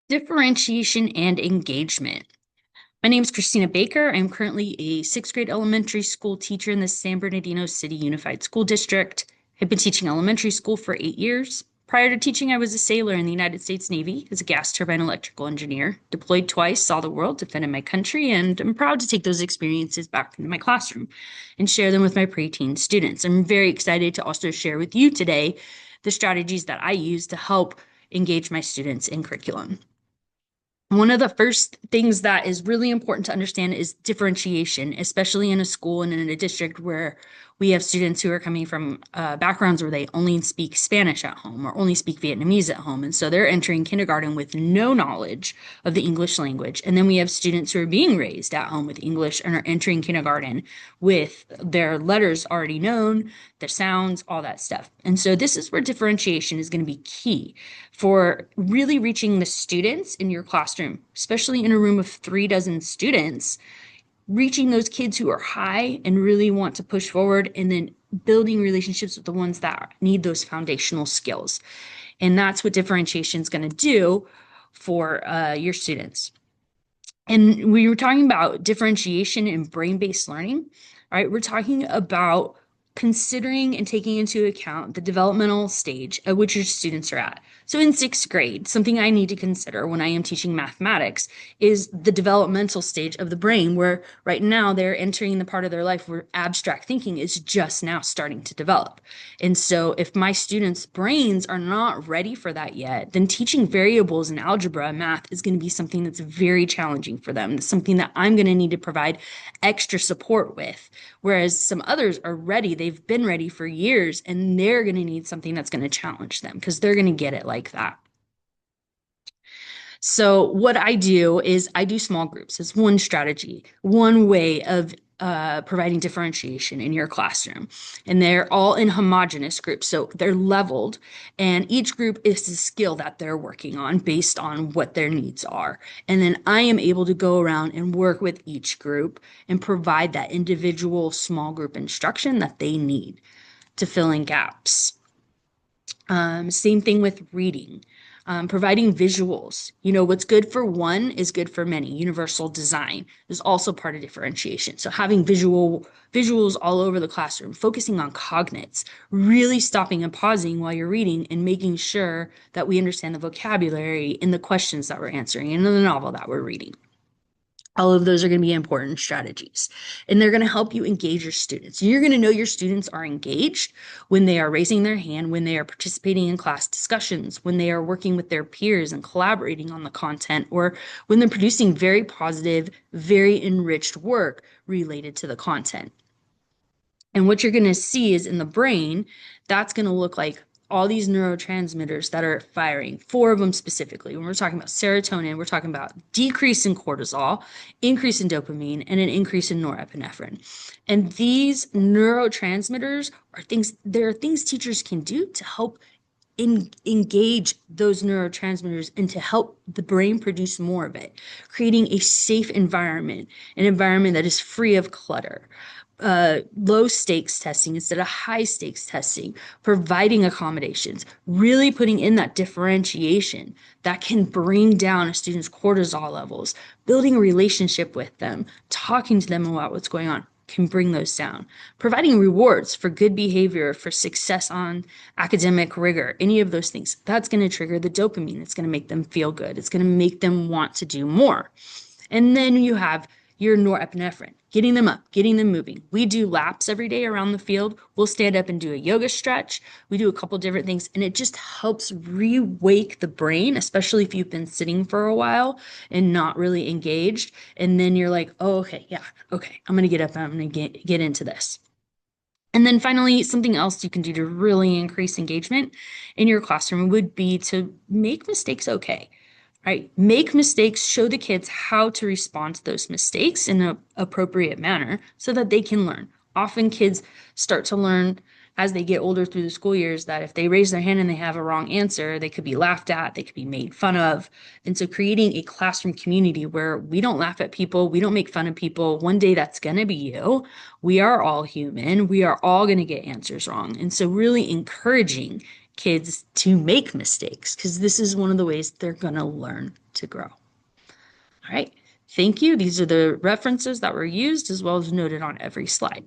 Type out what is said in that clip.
Differentiation and Engagement. My name is Christina Baker. I'm currently a sixth grade elementary school teacher in the San Bernardino City Unified School District. I've been teaching elementary school for 8 years. Prior to teaching, I was a sailor in the United States Navy as a gas turbine electrical engineer, deployed twice, saw the world, defended my country, and I'm proud to take those experiences back into my classroom and share them with my preteen students. I'm very excited to also share with you today the strategies that I use to help engage my students in curriculum. One of the first things that is really important to understand is differentiation, especially in a school and in a district where we have students who are coming from backgrounds where they only speak Spanish at home or only speak Vietnamese at home. And so they're entering kindergarten with no knowledge of the English language. And then we have students who are being raised at home with English and are entering kindergarten with their letters already known, their sounds, all that stuff. And so this is where differentiation is going to be key for really reaching the students in your classroom, especially in a room of 36 students, reaching those kids who are high and really want to push forward, and then building relationships with the ones that need those foundational skills. And that's what differentiation is going to do for your students. And we were talking about differentiation and brain-based learning, right? We're talking about considering and taking into account the developmental stage at which your students are at. So in sixth grade, something I need to consider when I am teaching mathematics is the developmental stage of the brain, where right now they're entering the part of their life where abstract thinking is just now starting to develop. And so if my students' brains are not ready for that yet, then teaching variables in algebra and math is going to be something that's very challenging for them. It's something that I'm going to need to provide extra support with. Whereas some others are ready, they've been ready for years, and they're going to need something that's going to challenge them because they're going to get it like that. So what I do is I do small groups. It's one strategy, one way of providing differentiation in your classroom. And they're all in homogeneous groups. So they're leveled, and each group is a skill that they're working on based on what their needs are. And then I am able to go around and work with each group and provide that individual small group instruction that they need to fill in gaps. Same thing with reading. Providing visuals. You know, what's good for one is good for many. Universal design is also part of differentiation. So having visuals all over the classroom, focusing on cognates, really stopping and pausing while you're reading and making sure that we understand the vocabulary in the questions that we're answering in the novel that we're reading. All of those are going to be important strategies, and they're going to help you engage your students. You're going to know your students are engaged when they are raising their hand, when they are participating in class discussions, when they are working with their peers and collaborating on the content, or when they're producing very positive, very enriched work related to the content. And what you're going to see is in the brain, that's going to look like all these neurotransmitters that are firing, four of them specifically. When we're talking about serotonin, we're talking about decrease in cortisol, increase in dopamine, and an increase in norepinephrine. And these neurotransmitters are there are things teachers can do to help engage those neurotransmitters and to help the brain produce more of it, creating a safe environment, an environment that is free of clutter. Low stakes testing instead of high stakes testing, providing accommodations, really putting in that differentiation that can bring down a student's cortisol levels, building a relationship with them, talking to them about what's going on can bring those down. Providing rewards for good behavior, for success on academic rigor, any of those things, that's going to trigger the dopamine. It's going to make them feel good. It's going to make them want to do more. And then you have your norepinephrine, getting them up, getting them moving. We do laps every day around the field. We'll stand up and do a yoga stretch. We do a couple different things, and it just helps re-wake the brain, especially if you've been sitting for a while and not really engaged. And then you're like, oh, okay, yeah, okay, I'm gonna get up and I'm gonna get into this. And then finally, something else you can do to really increase engagement in your classroom would be to make mistakes okay. Right? Make mistakes, show the kids how to respond to those mistakes in an appropriate manner so that they can learn. Often kids start to learn as they get older through the school years that if they raise their hand and they have a wrong answer, they could be laughed at, they could be made fun of. And so creating a classroom community where we don't laugh at people, we don't make fun of people. One day that's going to be you. We are all human. We are all going to get answers wrong. And so really encouraging kids to make mistakes because this is one of the ways they're going to learn to grow. All right. Thank you. These are the references that were used as well as noted on every slide.